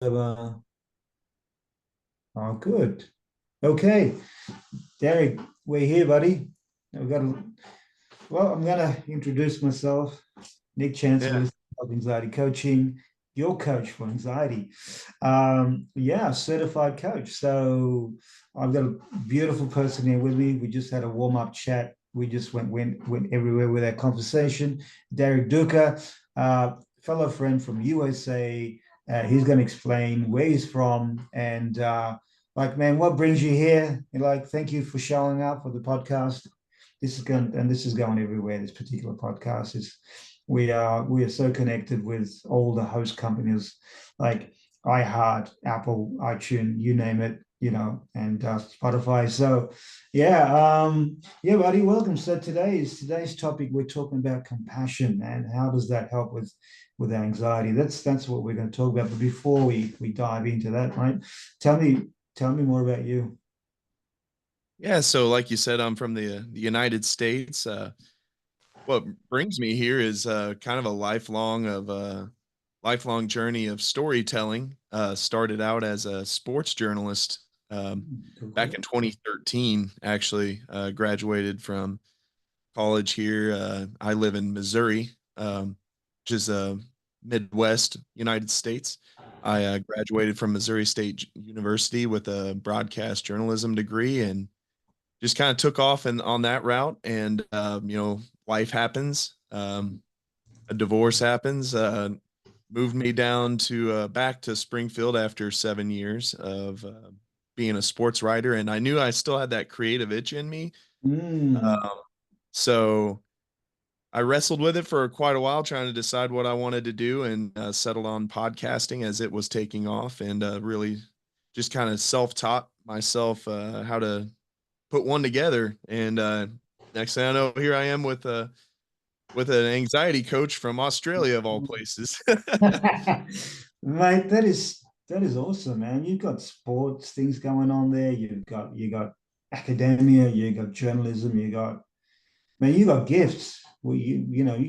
Oh, good. Okay, Derek, we're here, buddy. We've got I'm going to introduce myself. Nick Yeah. Chancellor, of Anxiety Coaching, your coach for anxiety. Yeah, certified coach. So I've got a beautiful person here with me. We just had a warm-up chat. We just went everywhere with our conversation. Derek Dueker, fellow friend from USA. He's going to explain where he's from and man, what brings you here? Thank you for showing up for the podcast. This is going everywhere. This particular podcast is we are so connected with all the host companies like iHeart, Apple, iTunes, you name it, and Spotify. So yeah, buddy, welcome. So today's topic. We're talking about compassion and how does that help with anxiety. That's what we're going to talk about. But before we dive into that, right? Tell me tell me more about you. Yeah. So, like you said, I'm from the United States. What brings me here is kind of a lifelong journey of storytelling. Started out as a sports journalist Cool, back cool. in 2013. Actually, graduated from college here. I live in Missouri, which is Midwest United States. I graduated from Missouri State University with a broadcast journalism degree and just kind of took off and on that route. And life happens. A divorce happens. Moved me down to back to Springfield after 7 years of being a sports writer, and I knew I still had that creative itch in me. Mm. Um, so I wrestled with it for quite a while, trying to decide what I wanted to do, and settled on podcasting as it was taking off, and really just kind of self-taught myself how to put one together. And next thing I know, here I am with an anxiety coach from Australia of all places. Mate, that is awesome, man. You've got sports things going on there. You got academia, you got journalism, you got gifts. Well, you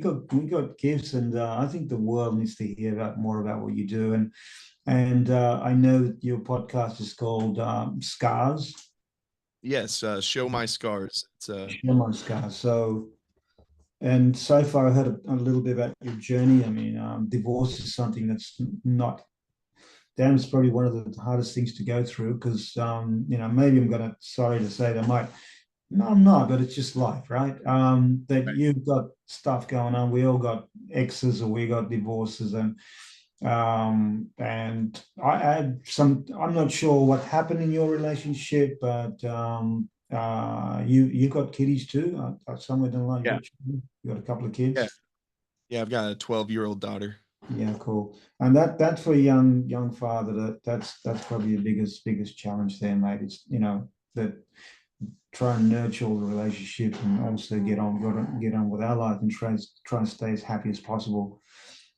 got gifts, and I think the world needs to hear about more about what you do. And I know that your podcast is called Scars. Yes, show my scars. It's Share my scars. And so far, I heard a little bit about your journey. I mean, divorce is something that's not damn, it's probably one of the hardest things to go through because maybe I'm gonna sorry to say that I might. No, I'm not, but it's just life, right? That you've got stuff going on. We all got exes or we got divorces and I had some. I'm not sure what happened in your relationship, but you got kiddies too. Somewhere down the line, yeah, you got a couple of yeah, kids. yeah. I've got a 12-year-old daughter. Yeah, cool. And that for a young father, that's probably the biggest challenge there, mate. It's that try and nurture all the relationship and also get on with our life and try and stay as happy as possible.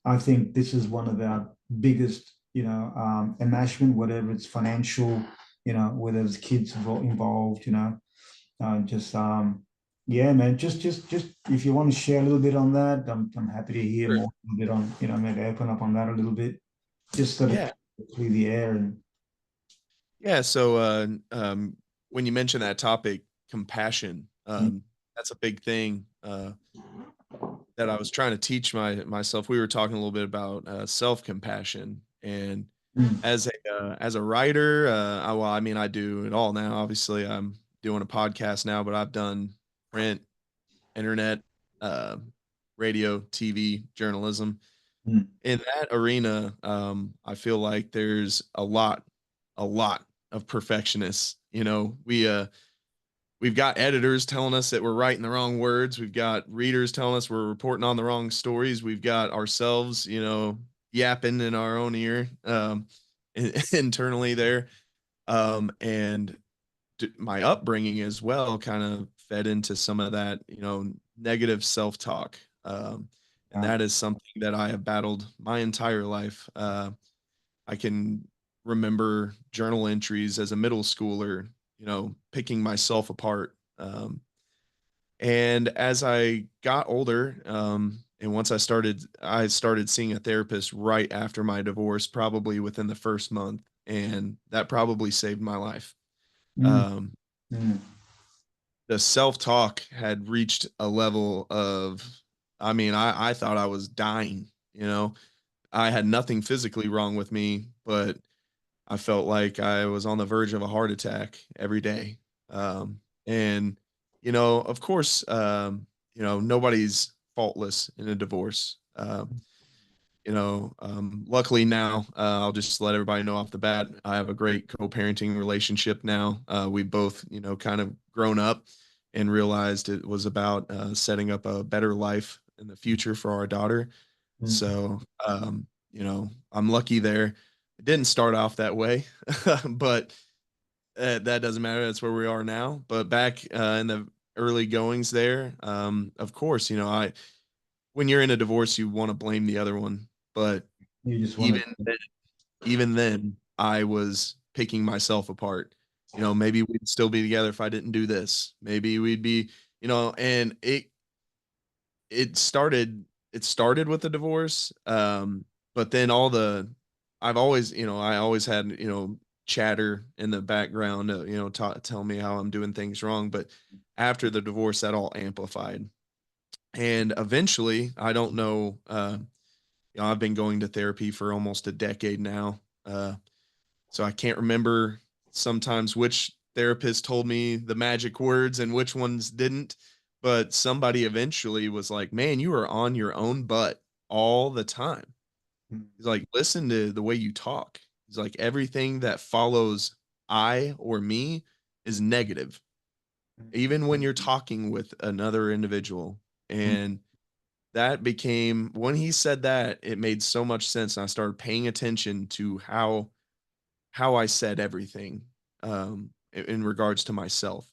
I think this is one of our biggest, enmeshment, whatever it's financial, whether it's kids involved, just yeah, man. Just if you want to share a little bit on that, I'm happy to hear Sure. more a little bit on, maybe open up on that a little bit, just sort of Yeah, clear the air and yeah. So when you mention that topic, compassion, that's a big thing that I was trying to teach myself. We were talking a little bit about self compassion, and mm, as a writer, I mean, I do it all now. Obviously, I'm doing a podcast now, but I've done print, internet, uh, radio, TV, journalism. mm, In that arena, I feel like there's a lot of perfectionists. We've got editors telling us that we're writing the wrong words. We've got readers telling us we're reporting on the wrong stories. We've got ourselves, yapping in our own ear internally there. And my upbringing as well kind of fed into some of that, negative self talk. And yeah, that is something that I have battled my entire life. I can remember journal entries as a middle schooler, picking myself apart. And as I got older, And once I started seeing a therapist right after my divorce, probably within the first month, and that probably saved my life. Mm, Um, mm, the self-talk had reached a level of, I mean, I thought I was dying, you know. I had nothing physically wrong with me, but I felt like I was on the verge of a heart attack every day. And of course, nobody's faultless in a divorce. Luckily now, I'll just let everybody know off the bat, I have a great co-parenting relationship now. We both, kind of grown up and realized it was about setting up a better life in the future for our daughter. mm, So, I'm lucky there. It didn't start off that way, but that doesn't matter. That's where we are now. But back in the early goings there, of course, when you're in a divorce, you want to blame the other one. But you just want even to. then, even then, I was picking myself apart. Maybe we'd still be together if I didn't do this. Maybe we'd be, and it started with the divorce. But then I always had, chatter in the background, tell me how I'm doing things wrong. But after the divorce, that all amplified. And eventually, I don't know, I've been going to therapy for almost a decade now. So I can't remember sometimes which therapist told me the magic words and which ones didn't. But somebody eventually was like, man, you are on your own butt all the time. He's like, listen to the way you talk. He's like, everything that follows I or me is negative, even when you're talking with another individual. And that became, when he said that, it made so much sense. And I started paying attention to how I said everything in regards to myself.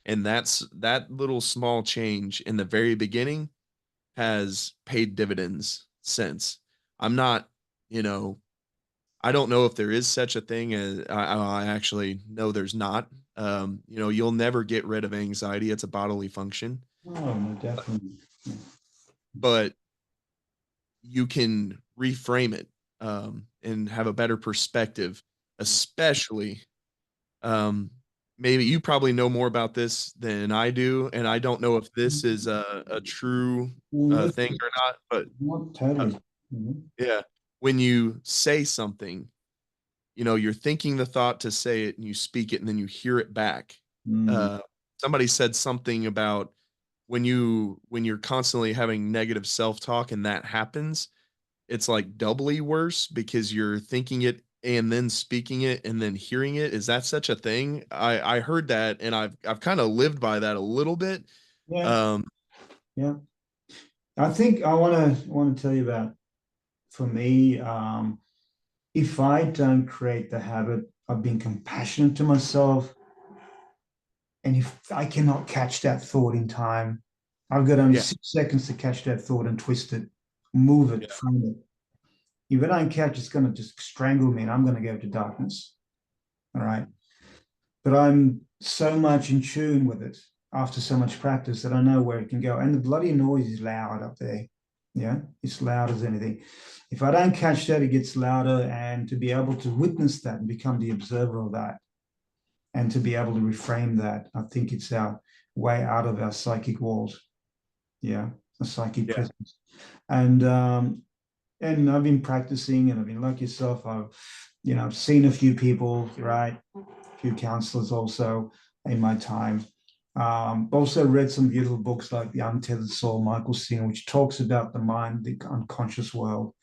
And that little small change in the very beginning has paid dividends since. I'm not, you know, I don't know if there is such a thing as I actually know there's not. You'll never get rid of anxiety. It's a bodily function, Oh, no, definitely. but you can reframe it and have a better perspective, especially Um, maybe you probably know more about this than I do, and I don't know if this is a true Mm, this thing is or not. But not uh, totally. Mhm. yeah, when you say something, you're thinking the thought to say it, and you speak it, and then you hear it back. Mm, Uh, Somebody said something about when you're constantly having negative self talk, and that happens, it's like doubly worse because you're thinking it and then speaking it and then hearing it. Is that such a thing? I heard that, and I've kind of lived by that a little bit. yeah, Um, yeah. I think I want to tell you about, for me, if I don't create the habit of being compassionate to myself, and if I cannot catch that thought in time, I've got only yeah, 6 seconds to catch that thought and twist it, move yeah, it, frame it. If I don't catch, it's going to just strangle me, and I'm going to go to darkness. All right. But I'm so much in tune with it after so much practice that I know where it can go. And the bloody noise is loud up there. Yeah, it's loud as anything. If I don't catch that, it gets louder. And to be able to witness that and become the observer of that, and to be able to reframe that, I think it's our way out of our psychic walls. Yeah, a psychic yeah, presence. And I've been practicing, and I've been like yourself. I've seen a few people, right? A few counselors also in my time. Also read some beautiful books like The Untethered Soul, Michael Singer, which talks about the mind, the unconscious world.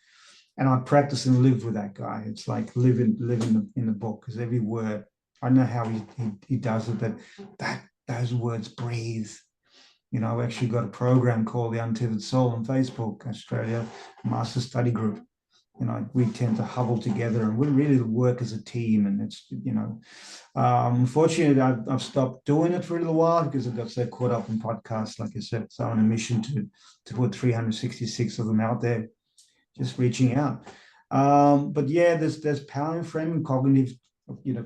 And I practice and live with that guy. It's like live in the book, because every word, I know how he does it, but those words breathe. I've actually got a program called The Untethered Soul on Facebook, Australia, Master Study Group. We tend to huddle together, and we really work as a team. And unfortunately, I've stopped doing it for a little while because I got so caught up in podcasts, like I said. So on a mission to put 366 of them out there, just reaching out. But yeah, there's power in framing, cognitive,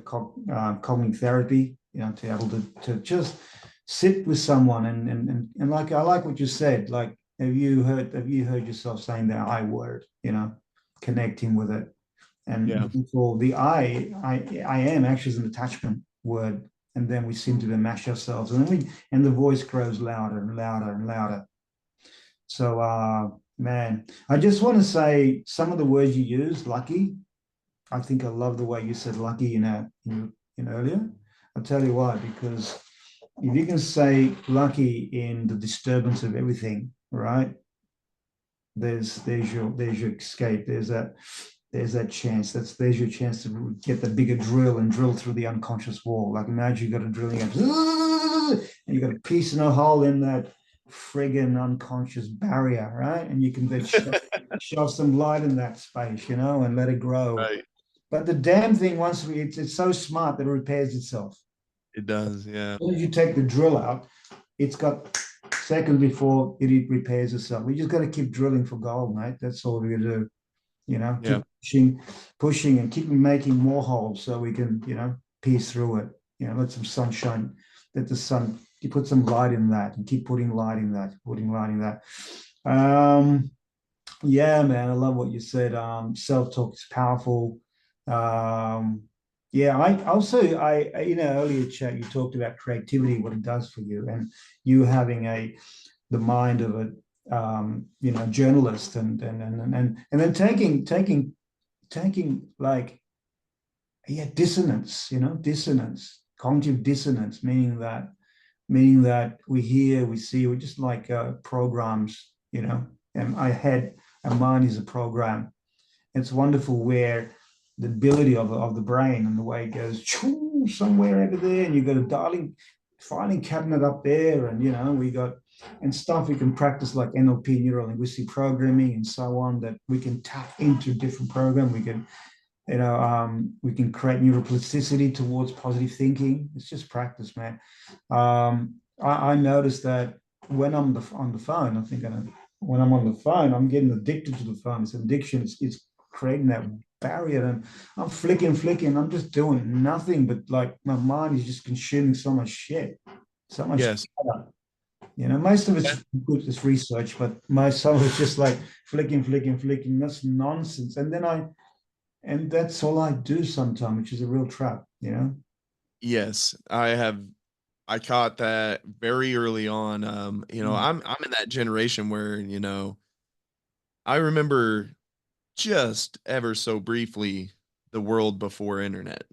cognitive therapy. To be able to just sit with someone, and like I like what you said, like Have you heard yourself saying the I word, connecting with it? Yeah. And for the I am actually is an attachment word. And then we seem to mash ourselves. And the voice grows louder and louder and louder. So man, I just want to say some of the words you use, lucky. I think I love the way you said lucky in earlier. I'll tell you why, because if you can say lucky in the disturbance of everything, right? There's your escape. There's that chance. There's your chance to get the bigger drill and drill through the unconscious wall. Like imagine you got a drilling and you got a piece in a hole in that friggin' unconscious barrier, right? And you can then shove some light in that space, and let it grow. Right. But the damn thing, it's so smart that it repairs itself. It does. Yeah. As soon as you take the drill out, it's got seconds before it repairs itself. We just got to keep drilling for gold, mate. That's all we're gonna do. Yeah. Keep pushing, and keep making more holes so we can, piece through it. Let some sunshine, let the sun, you put some light in that, and keep putting light in that, putting light in that. Um, yeah, man, I love what you said. Self-talk is powerful. Um, yeah, I also, earlier chat, you talked about creativity, what it does for you, and you having the mind of a journalist, and then taking like, yeah, dissonance, cognitive dissonance, meaning that we hear, we see, we're just like programs, and our mind is a program. It's wonderful where the ability of the brain and the way it goes somewhere over there, and you've got a filing cabinet up there, and we got and stuff we can practice like NLP, neuro linguistic programming, and so on, that we can tap into different program. We can create neuroplasticity towards positive thinking. It's just practice, man. I noticed that when I'm on the phone, when I'm on the phone, I'm getting addicted to the phone. It's an addiction. It's creating that barrier, and I'm flicking. I'm just doing nothing, but like my mind is just consuming so much shit, so much Yes. data. Most of it's good, it's research, but some of it's just like flicking. That's nonsense. And that's all I do sometimes, which is a real trap. Yes. I caught that very early on. Mm, I'm in that generation where, I remember just ever so briefly the world before internet.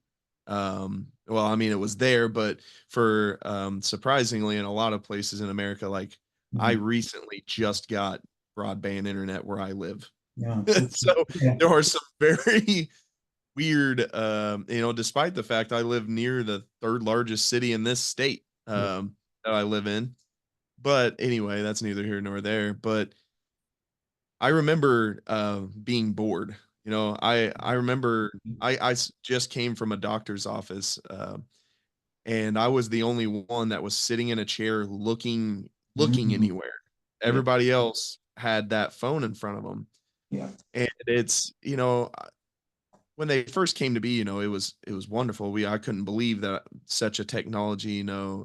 Well, I mean, it was there, but for surprisingly, in a lot of places in America, like I mm, recently just got broadband internet where I live. yeah, So yeah, there are some very weird, despite the fact I live near the third largest city in this state yeah. that I live in. But anyway, that's neither here nor there. But I remember being bored. I remember just came from a doctor's office, and I was the only one that was sitting in a chair looking Mm, anywhere. yeah, Everybody else had that phone in front of them, yeah. and it's when they first came to be, it was wonderful. I couldn't believe that such a technology,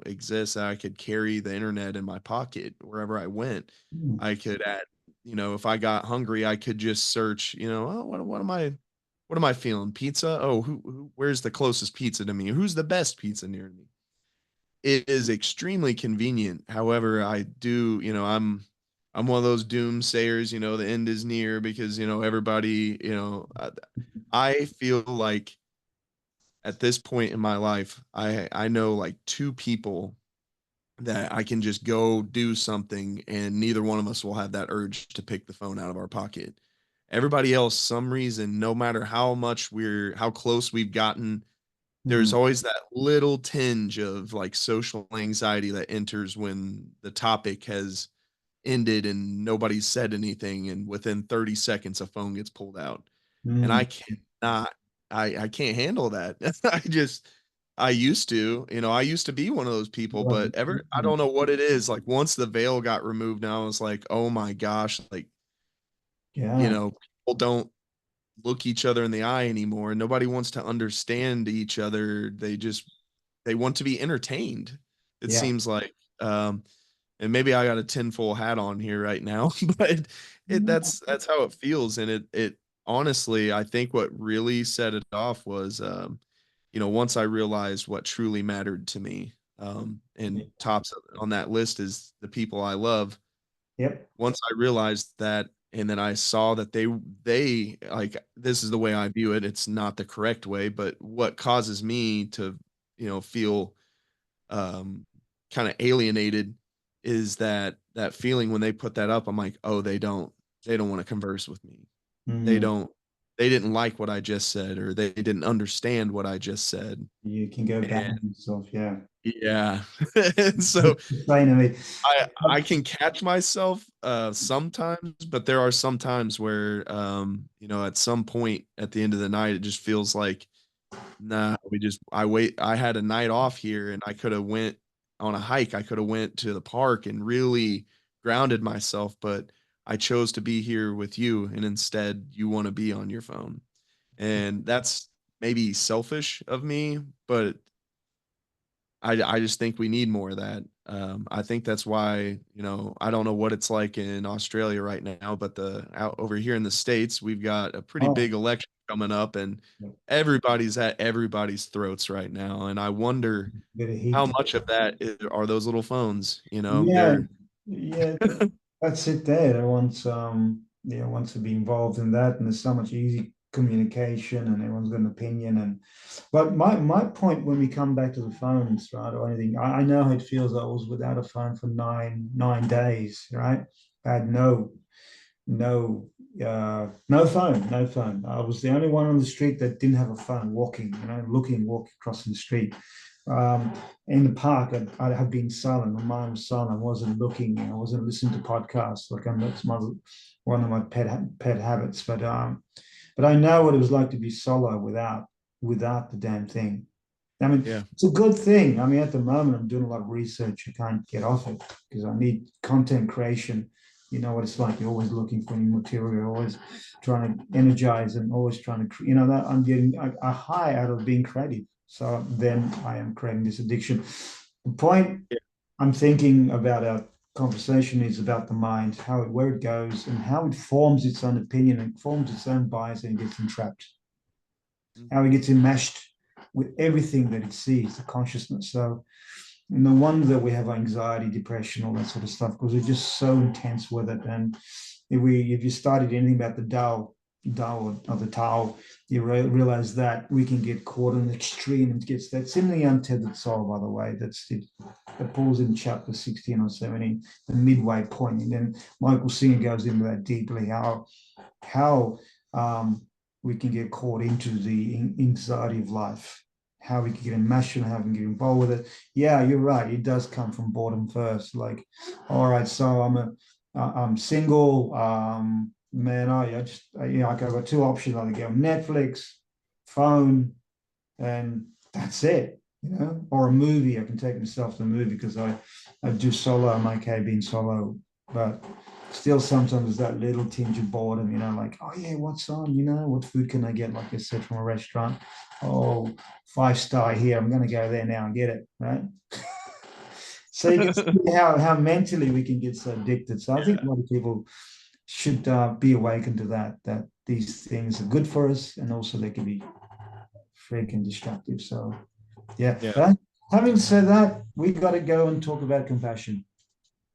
exists. That I could carry the internet in my pocket wherever I went. Mm, I could add, if I got hungry, I could just search, oh, what am I feeling? Pizza? Oh, where's the closest pizza to me? Who's the best pizza near me? It is extremely convenient. However, I do, I'm one of those doomsayers, the end is near because, everybody, I feel like at this point in my life, I know like two people that I can just go do something and neither one of us will have that urge to pick the phone out of our pocket. Everybody else, some reason, no matter how close we've gotten, there's mm, always that little tinge of like social anxiety that enters when the topic has ended and nobody's said anything and within 30 seconds a phone gets pulled out. And mm. I cannot I can't handle that. I used to, I used to be one of those people, but I Mm, don't know what it is. Like once the veil got removed, now I was like, oh my gosh, like, yeah, people don't look each other in the eye anymore. Nobody wants to understand each other. They want to be entertained. It yeah. seems like. Um, and maybe I got a tinfoil hat on here right now, but that's how it feels. And it honestly, I think what really set it off was, once I realized what truly mattered to me, and tops on that list is the people I love. Yep. Once I realized that, and then I saw that they like, this is the way I view it. It's not the correct way, but what causes me to, feel um kind of alienated is that feeling when they put that up. I'm like, oh, they don't want to converse with me. They Mm. don't they didn't like what I just said, or they didn't understand what I just said. You can go back And on yourself. Yeah. yeah. And so Saying to me, I can catch myself sometimes, but there are some times where, at some point at the end of the night, it just feels like, nah, I had a night off here, and I could have went on a hike. I could have went to the park and really grounded myself, but I chose to be here with you, and instead you want to be on your phone. And that's maybe selfish of me, but I just think we need more of that. I think that's why, I don't know what it's like in Australia right now, but the out over here in the States, we've got a pretty oh, big election coming up, and everybody's at everybody's throats right now. And I wonder bit of how heat. much of that are those little phones, Yeah, they're yeah, that's it there. They want yeah, wants to be involved in that, and there's so much easy communication, and everyone's got an opinion. And but my point when we come back to the phones, right, or anything, I know how it feels. I was without a phone for nine days, right? I had no no phone. I was the only one on the street that didn't have a phone, walking, walking crossing the street. um, in the park, I had been silent. My mind was silent. I wasn't looking. I wasn't listening to podcasts. Like that's one of my pet habits. But I know what it was like to be solo without the damn thing. I mean, yeah. it's a good thing. I mean, at the moment, I'm doing a lot of research. I can't get off it because I need content creation. You know what it's like. You're always looking for new material, always trying to energize and always trying to, that I'm getting a high out of being creative. So then I am creating this addiction. The point Yeah. I'm thinking about our conversation is about the mind, where it goes and how it forms its own opinion and forms its own bias and gets entrapped, how it gets enmeshed with everything that it sees, the consciousness. So no wonder that we have anxiety, depression, all that sort of stuff, because we're just so intense with it. And if you studied anything about the Tao or the Tao, you realize that we can get caught in the extreme. It gets that's in the untethered soul, by the way. That's it. That pulls in chapter 16 or 17, the midway point. And then Michael Singer goes into that deeply, how we can get caught into the anxiety of life, how we can get enmeshed and how we can get involved with it. Yeah, you're right. It does come from boredom first. Like, all right, so I'm single. Man, I just I've got two options. I can go Netflix, phone, and that's it. Or a movie. I can take myself to a movie because I do solo. I'm okay being solo, but still sometimes there's that little tinge of boredom. Like, oh yeah, what's on? What food can I get? Like I said, from a restaurant. Oh, 5-star here. I'm going to go there now and get it. Right. So you can see how mentally we can get so addicted. So I think a Yeah. lot of people should be awakened to that these things are good for us, and also they can be freaking destructive. So yeah. Yeah. But having said that, we got to go and talk about compassion.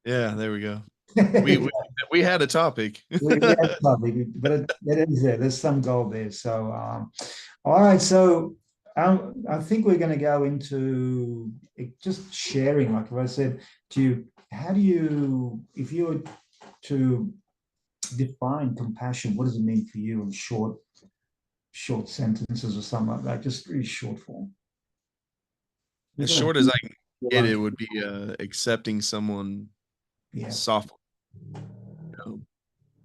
Yeah, there we go. We we, we we had a topic. we have probably, but it is there. There's some gold there. So all right. So I think we're going to go into just sharing. Like if I said to you, how do you, if you were to define compassion, what does it mean for you in short sentences or something like that? Just really short form. You've As got a short as I can get lunch. it would be accepting someone Yeah. softly. You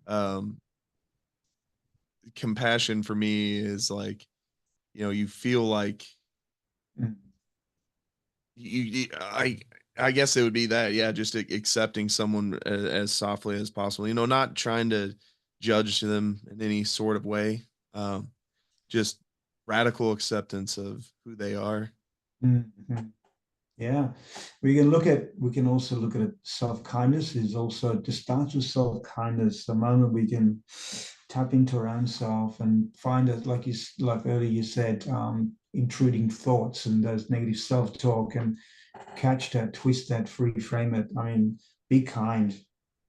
um, Compassion for me is like, you feel like Mm. I guess it would be that, yeah, just accepting someone as softly as possible. Not trying to judge them in any sort of way. Um, just radical acceptance of who they are. Mhm. Yeah, we can also look at self-kindness is also to start with self-kindness. The moment we can tap into our own self and find it, like earlier you said, intruding thoughts and those negative self-talk, and catch that, twist that, reframe it. I mean, be kind.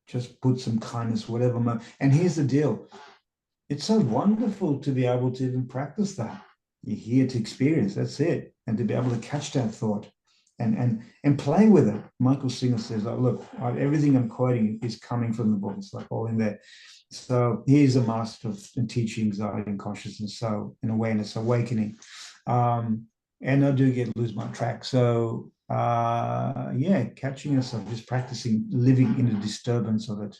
Just put some kindness, whatever. And here's the deal: it's so wonderful to be able to even practice that. You're here to experience, that's it. And to be able to catch that thought and play with it. Michael Singer says, like, look, everything I'm quoting is coming from the book. It's like all in there. So he's a master of teaching anxiety and consciousness, so and awareness, awakening. Um, and I do get lose my track. So yeah, catching yourself, just practicing living in the disturbance of it.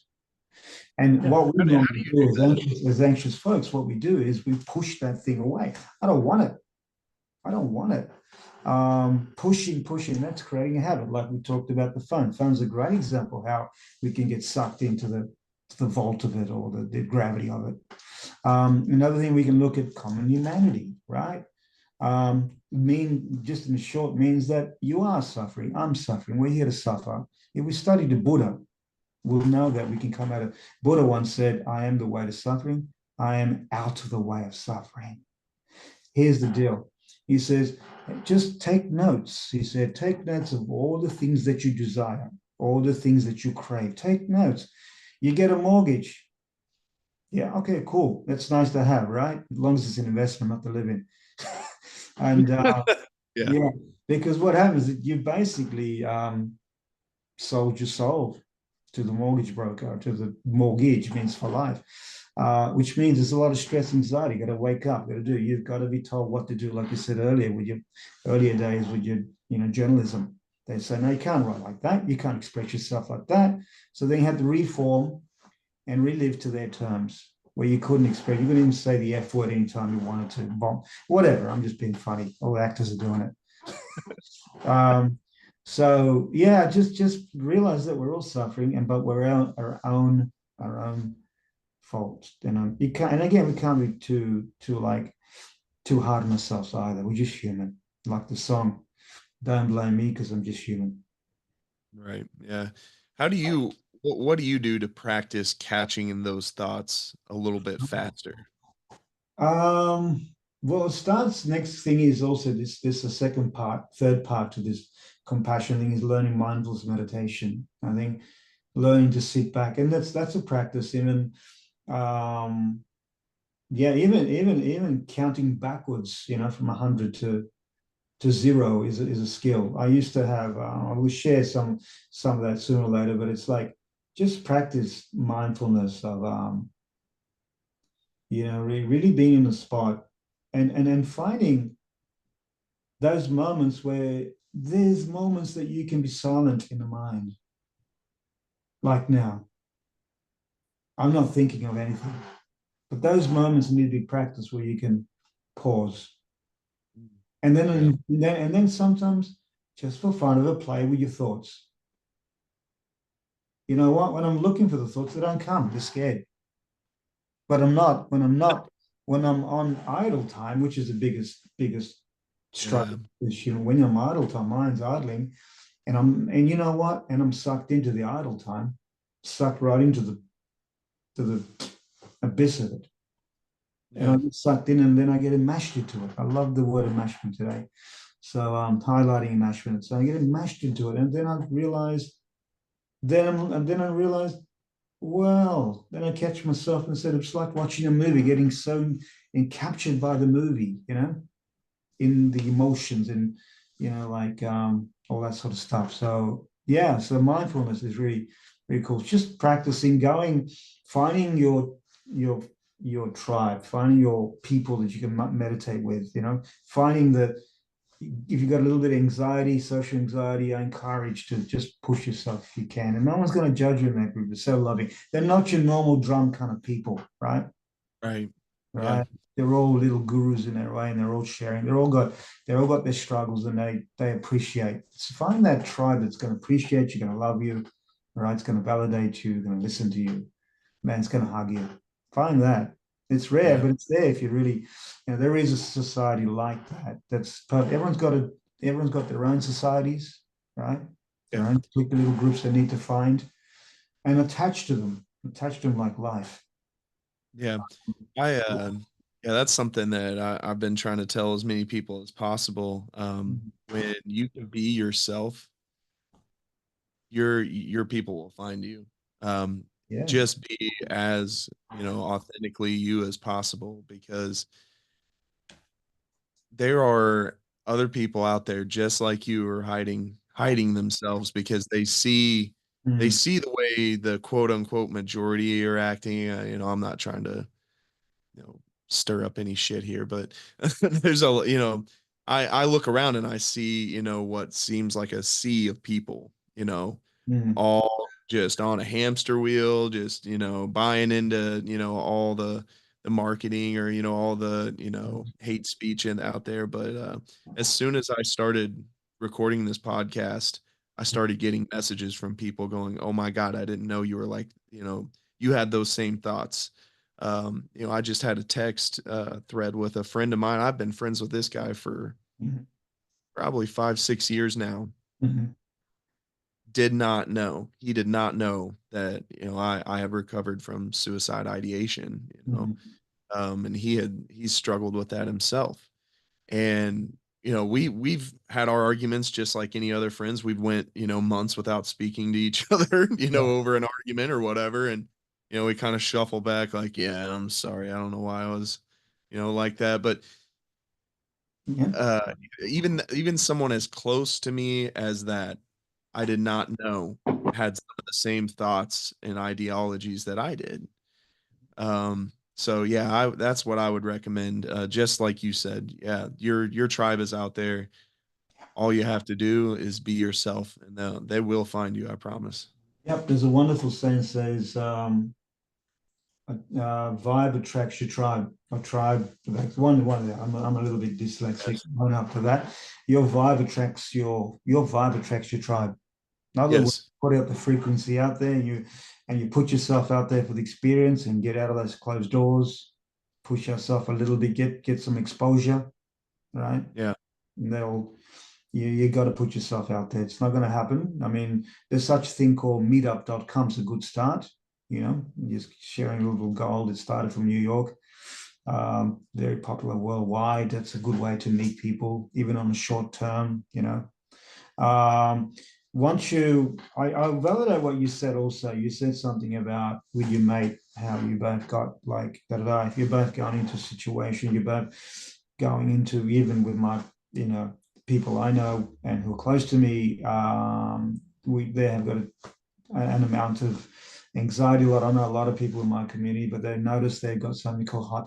And Yeah. what we How normally do you do do that? as anxious folks, what we do is we push that thing away. I don't want it. I don't want it. Pushing, that's creating a habit. Like we talked about the phone. Phone's a great example how we can get sucked into the vault of it or the gravity of it. Another thing we can look at common humanity, right? Just in short means that you are suffering, I'm suffering, we're here to suffer. If we study the Buddha, we'll know that we can come out of. Buddha once said, I am the way to suffering. I am out of the way of suffering. Here's the deal. He says, just take notes. He said, take notes of all the things that you desire, all the things that you crave. Take notes. You get a mortgage. Yeah, okay, cool. That's nice to have, right? As long as it's an investment, not to live in. and Yeah. yeah, because what happens is you basically sold your soul to the mortgage broker, to the mortgage means for life, which means there's a lot of stress, anxiety. You got to wake up, got to do. You've got to be told what to do, like you said earlier, with your earlier days with your, journalism. They say, no, you can't write like that. You can't express yourself like that. So then you had to reform and relive to their terms where you couldn't express, you couldn't even say the F word anytime you wanted to, bomb, whatever. I'm just being funny. All the actors are doing it. So yeah, just realize that we're all suffering, and but we're our own fault. You can't, and again, we can't be too hard on ourselves either. We're just human. Like the song, "Don't blame me because I'm just human." Right. Yeah. How do you what do you do to practice catching in those thoughts a little bit faster? Um, well, it starts. Next thing is also this the second part, third part to this compassion thing is learning mindfulness meditation. I think learning to sit back, and that's a practice. Even yeah, even counting backwards, from 100 to zero is a skill. I used to have. I will share some of that sooner or later, but it's like just practice mindfulness of really being in the spot and finding those moments where there's moments that you can be silent in the mind. Like now, I'm not thinking of anything, but those moments need to be practiced where you can pause. And then, Yeah. and then sometimes, just for fun of it, play with your thoughts. You know what? When I'm looking for the thoughts, they don't come. They're scared. But I'm not. When I'm on idle time, which is the biggest Yeah. struggle, is when you're on idle time, mine's idling, and you know what? And I'm sucked into the idle time, sucked right into the abyss of it. And Yeah. I get sucked in, and then I get enmeshed into it. I love the word enmeshment today. So I'm highlighting enmeshment. So I get enmeshed into it, and then I realize, then I realize, well, then I catch myself and said it's like watching a movie, getting so encaptured by the movie, in the emotions and like all that sort of stuff. So yeah, so mindfulness is really really cool. It's just practicing, going, finding your your tribe, finding your people that you can meditate with. Finding that if you've got a little bit of anxiety, social anxiety, I encourage to just push yourself if you can. And no one's going to judge you in that group. They're so loving. They're not your normal drum kind of people, right? Right. Yeah. Right. They're all little gurus in their way, and they're all sharing. They're all got their struggles, and they appreciate. So find that tribe that's going to appreciate you, going to love you, right? It's going to validate you, going to listen to you. Man, it's going to hug you. Find that. It's rare, Yeah. but it's there if you really, there is a society like that. That's perfect. Everyone's got everyone's got their own societies, right? Yeah. Their own particular little groups they need to find and attach to them like life. Yeah. I yeah, that's something that I've been trying to tell as many people as possible. When you can be yourself, your people will find you. Yeah. Just be as, authentically you as possible, because there are other people out there just like you are hiding themselves because they Mm, see the way the quote unquote majority are acting. I'm not trying to, stir up any shit here, but there's I look around and I see, what seems like a sea of people, mm, all just on a hamster wheel, just, buying into, all the marketing, or, all the, hate speech out there. But as soon as I started recording this podcast, I started getting messages from people going, "Oh my God, I didn't know you were like, you had those same thoughts." I just had a text thread with a friend of mine. I've been friends with this guy for mm, probably 5, 6 years now. mm, Did not know. He did not know that, I have recovered from suicide ideation, mm, and he's struggled with that himself. And, we've had our arguments just like any other friends. We've went, months without speaking to each other, yeah. over an argument or whatever. And, we kind of shuffle back like, yeah, I'm sorry. I don't know why I was, like that. But Yeah. uh even someone as close to me as that, I did not know had some of the same thoughts and ideologies that I did. So yeah, that's what I would recommend. Just like you said, yeah, your tribe is out there. All you have to do is be yourself, and they will find you. I promise. Yep. There's a wonderful saying says, vibe attracts your tribe. A tribe, like one. I'm a little bit dyslexic. Yes. Going up to that, your vibe attracts your tribe. In other words, Yes. put out the frequency out there, and you put yourself out there for the experience and get out of those closed doors, push yourself a little bit, get some exposure, right? Yeah. And you got to put yourself out there. It's not going to happen. I mean, there's such a thing called meetup.com's a good start. Just sharing a little gold. It started from New York, very popular worldwide. That's a good way to meet people, even on a short term. Um, I validate what you said also. You said something about with your mate, how you both got like, da da da. If you're both going into a situation, you're both going into, even with my, you know, people I know and who are close to me, they have got an amount of anxiety a lot. I know a lot of people in my community, but they notice they've got something called high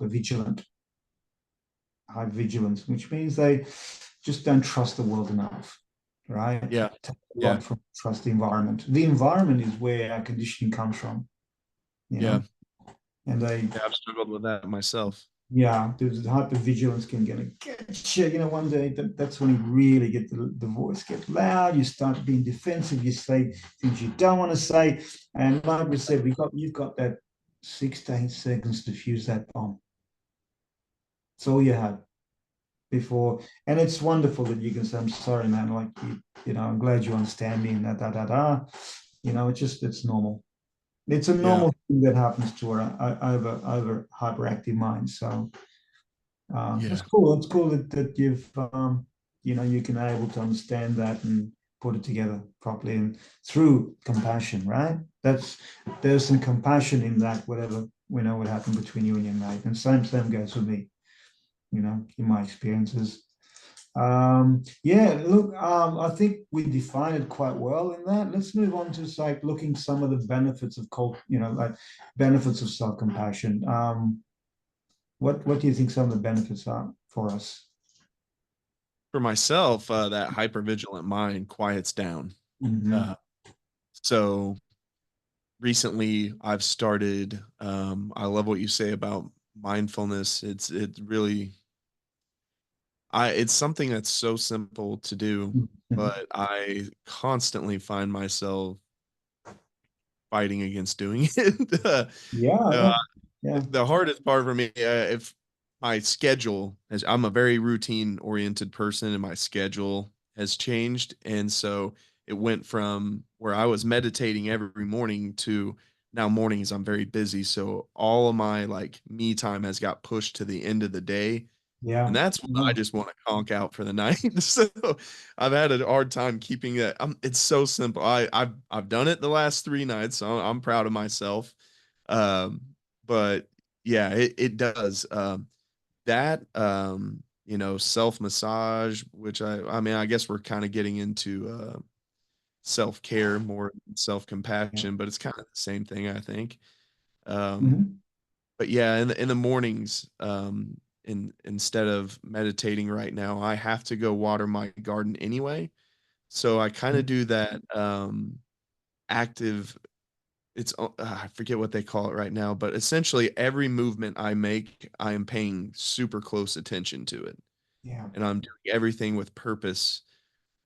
vigilance, which means they just don't trust the world enough, right? Yeah. Take a Yeah. lot from trust the environment. The environment is where our conditioning comes from, you Yeah. know, and Yeah. I've struggled with that myself. yeah, there's the hypervigilance can get you. One day that's when you really get the voice get loud. You start being defensive. You say things you don't want to say, and like we said, you've got that 6 to 8 seconds to fuse that bomb. It's all you have before. And it's wonderful that you can say, I'm sorry, man, like I'm glad you understand me and da. It's normal. It's a Yeah. normal thing that happens to our over hyperactive minds. So it's Yeah. cool. It's cool that you can able to understand that and put it together properly and through compassion, right? There's some compassion in that, whatever we know what happened between you and your mate. And same goes with me, in my experiences. Yeah, look, I think we define it quite well in that. Let's move on to like looking some of the benefits of like benefits of self-compassion. What do you think some of the benefits are for us? For myself, that hypervigilant mind quiets down. Hmm. Uh, so recently I've started, I love what you say about mindfulness. It really it's something that's so simple to do, but I constantly find myself fighting against doing it. Yeah, uh, yeah, yeah. the hardest part for me, if my schedule is, I'm a very routine oriented person, and my schedule has changed. And so it went from where I was meditating every morning to now mornings I'm very busy. So all of my like me time has got pushed to the end of the day. And Yeah. that's when I Yeah. just want to conk out for the night. So I've had a hard time keeping that. It's so simple. I've done it the last 3 nights, so I'm proud of myself. Um, but yeah, it does. That self massage, which I mean, I guess we're kind of getting into self care more than self Yeah. compassion, but it's kind of the same thing, I think. Um, Mhm. but yeah, in the mornings, instead of meditating right now, I have to go water my garden anyway. So I kind of do that active. I forget what they call it right now, but essentially every movement I make, I am paying super close attention to it, Yeah. and I'm doing everything with purpose.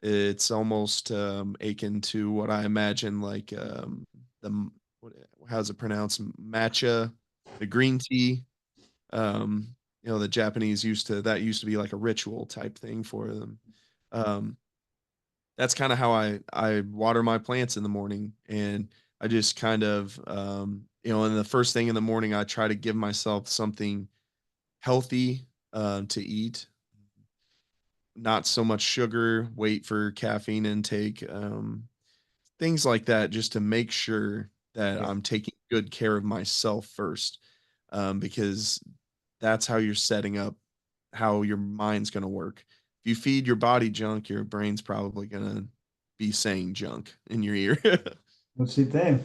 It's almost akin to what I imagine like the what, how's it pronounced, matcha, the green tea. The Japanese used to be like a ritual type thing for them. Um, that's kind of how I water my plants in the morning, and I just kind of and the first thing in the morning I try to give myself something healthy to eat, not so much sugar, wait for caffeine intake, things like that, just to make sure that Yeah. I'm taking good care of myself first, because that's how you're setting up how your mind's going to work. If you feed your body junk, your brain's probably going to be saying junk in your ear. That's it there.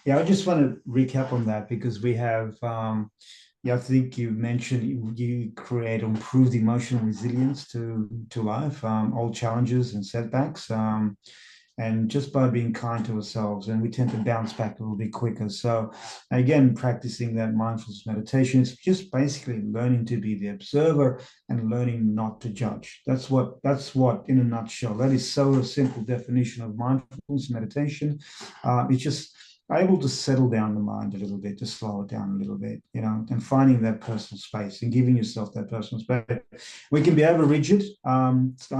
Yeah, I just want to recap on that because we have, yeah, I think you mentioned you create or improve the emotional resilience to life, all challenges and setbacks. And just by being kind to ourselves, and we tend to bounce back a little bit quicker. So again, practicing that mindfulness meditation is just basically learning to be the observer and learning not to judge. That's what in a nutshell. That is so a simple definition of mindfulness meditation. It's just able to settle down the mind a little bit, to slow it down a little bit, and finding that personal space and giving yourself that personal space. We can be over rigid. I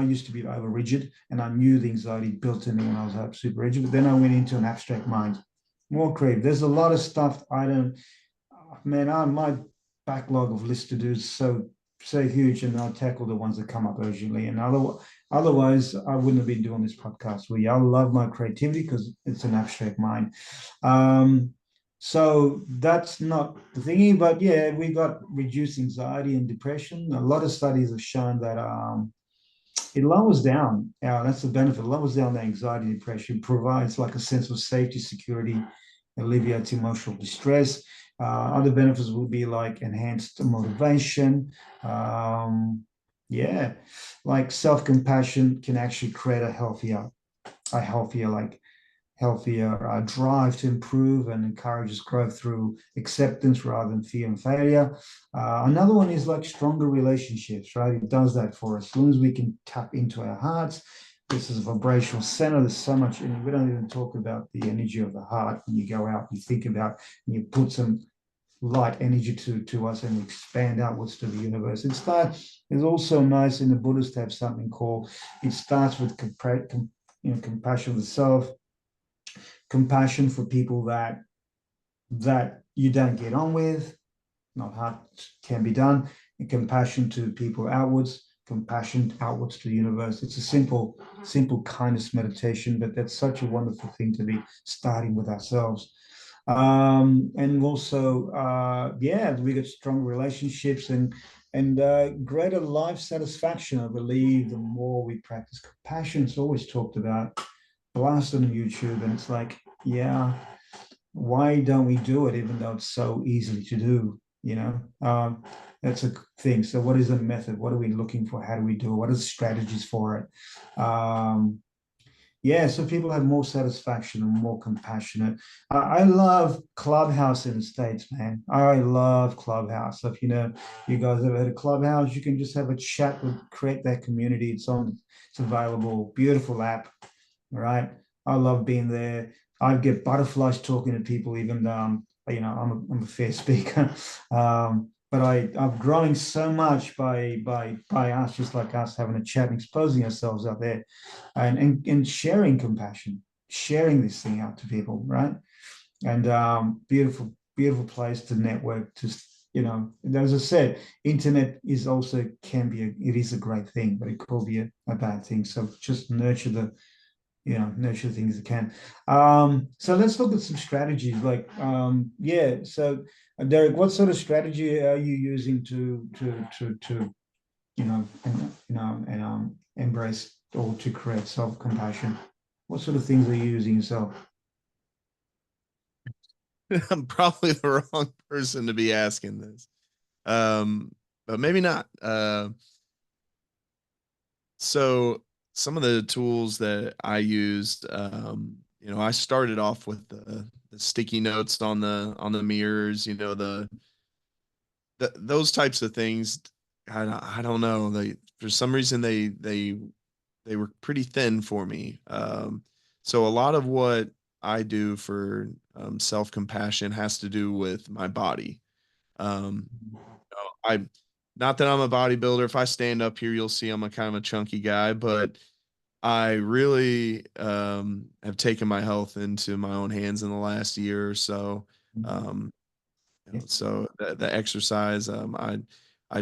used to be over rigid, and I knew the anxiety built in me when I was super rigid. But then I went into an abstract mind, more creative. There's a lot of stuff I don't. Man, my backlog of lists to do is so huge, and I tackle the ones that come up urgently. And otherwise, I wouldn't have been doing this podcast with you. I love my creativity because it's an abstract mind. Um, so that's not the thingy, but yeah, we got reduced anxiety and depression. A lot of studies have shown that it lowers down. That's the benefit. It lowers down the anxiety and depression, provides like a sense of safety, security, alleviates emotional distress. Other benefits would be like enhanced motivation. Yeah, like self compassion can actually create a healthier like healthier drive to improve and encourages growth through acceptance rather than fear and failure. Another one is like stronger relationships, right? It does that for us. As long as we can tap into our hearts, this is a vibrational center. There's so much, and we don't even talk about the energy of the heart when you go out, you think about, and you put some light energy to us and expand outwards to the universe. It's also nice in the Buddhists to have something called, it starts with compassion of the self, compassion for people that you don't get on with, not hard, can be done, and compassion to people outwards, compassion outwards to the universe. It's a simple kindness meditation, but that's such a wonderful thing to be starting with ourselves. And also, yeah, we get strong relationships and greater life satisfaction. I believe the more we practice compassion, it's always talked about, blasted on YouTube, and it's like, yeah, why don't we do it even though it's so easily to do, that's a thing. So what is the method? What are we looking for? How do we do it? What are the strategies for it? Yeah, so people have more satisfaction and more compassionate. I love Clubhouse in the States, man. I love Clubhouse. If you guys ever had a Clubhouse, you can just have a chat with, create that community. It's available. Beautiful app. All right. I love being there. I get butterflies talking to people, even though I'm a fair speaker. but I'm growing so much by us, just like us having a chat and exposing ourselves out there, and sharing compassion, sharing this thing out to people, right? And beautiful place to network. Just, as I said, internet is also can be it is a great thing, but it could be a bad thing. So just nurture things that can. So let's look at some strategies. Like, yeah. So, Derek, what sort of strategy are you using to embrace or to create self compassion? What sort of things are you using yourself? I'm probably the wrong person to be asking this. But maybe not. So some of the tools that I used, I started off with the sticky notes on the mirrors, those types of things. I don't know. They for some reason they were pretty thin for me. So a lot of what I do for self compassion has to do with my body. Um, I not that I'm a bodybuilder. If I stand up here, you'll see I'm a kind of a chunky guy, but I really have taken my health into my own hands in the last year or so. Um, so the exercise, I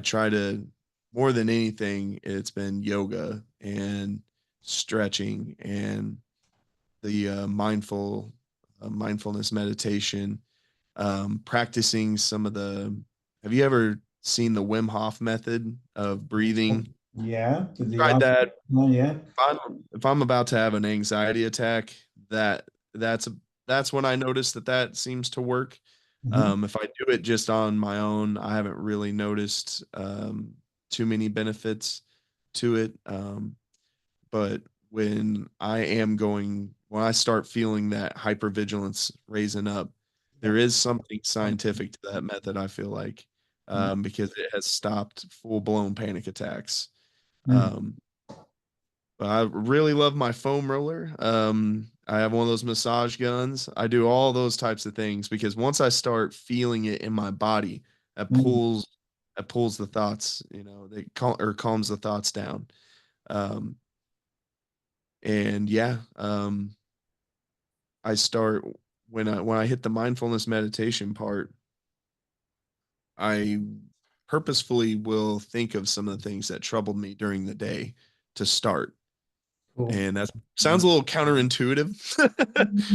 try to more than anything, it's been yoga and stretching and the mindfulness meditation, practicing some of the. Have you ever seen the Wim Hof method of breathing? Yeah, the Tried that. oh, yeah. If I'm about to have an anxiety attack, that's that's when I notice that seems to work. Mhm. If I do it just on my own, I haven't really noticed too many benefits to it. But when I start feeling that hypervigilance raising up, Yeah. there is something scientific to that method, I feel like, because it has stopped full blown panic attacks. Mm. Um, but I really love my foam roller. I have one of those massage guns. I do all those types of things because once I start feeling it in my body, that Mm. pulls that pulls the thoughts, or calms the thoughts down. Um, and yeah, I start when I hit the mindfulness meditation part, I purposefully will think of some of the things that troubled me during the day to start. Cool. And that sounds a little counterintuitive.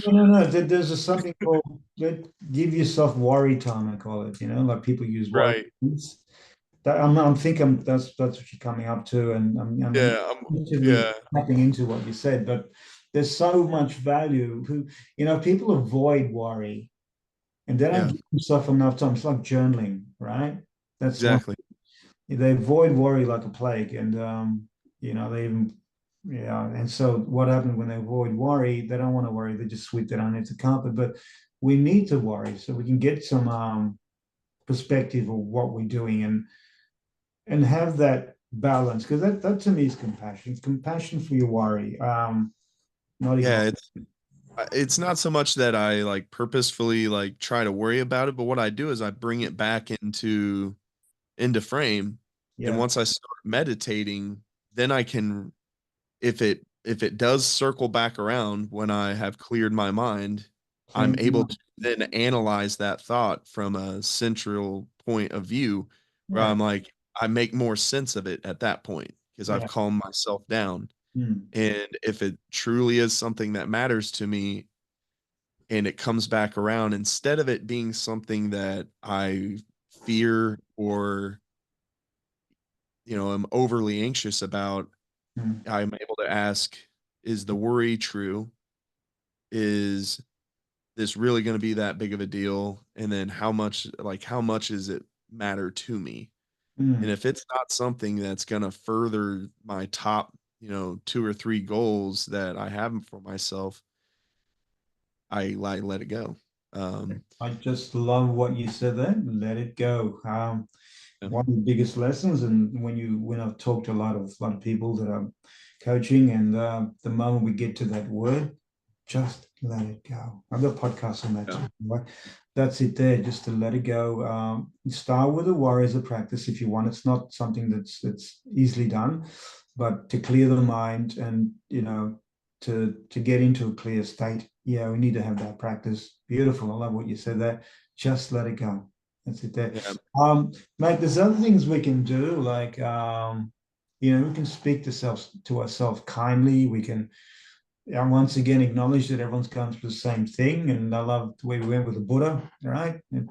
No. There's a something called give yourself worry time. I call it. Like people use worry. Right. That I'm thinking that's what you're coming up to, and I'm Yeah. intuitively Yeah. tapping into what you said. But there's so much value. People avoid worry and they don't Yeah. give themselves enough time. It's like journaling, right? That's one. Exactly. They avoid worry like a plague, and they even yeah. And so what happened when they avoid worry? They don't want to worry. They just sweep that underneath the carpet. But we need to worry so we can get some perspective of what we're doing and have that balance, because that to me is compassion. It's compassion for your worry. Not ignore. Yeah. It's not so much that I like purposefully like try to worry about it, but what I do is I bring it back into frame. And Yeah. once I start meditating, then I can if it does circle back around when I have cleared my mind, I'm Clean. able to then analyze that thought from a central point of view where Yeah. I'm like, I make more sense of it at that point because I've Yeah. calmed myself down. Mm, And if it truly is something that matters to me and it comes back around, instead of it being something that I fear or, am overly anxious about, mm, I'm able to ask, is the worry true? Is this really going to be that big of a deal? And then how much does it matter to me? And mm, if it's not something that's going to further my top, two or three goals that I have for myself, I let it go. Um, I just love what you said there. Let it go. yeah. One of the biggest lessons, and when I've talked to a lot of people that are coaching, and the moment we get to that word, Just let it go. I've got podcasts on that Yeah. too. Right? That's it there, just to let it go. Start with a warriors of practice if you want. It's not something that's easily done, but to clear the mind and to get into a clear state, yeah, we need to have that practice. Beautiful. I love what you said there. Just let it go. That's it there. Yeah. Mate, there's other things we can do, like we can speak to ourselves kindly. We can and once again acknowledge that everyone's going through the same thing. And I love the way we went with the Buddha, right? And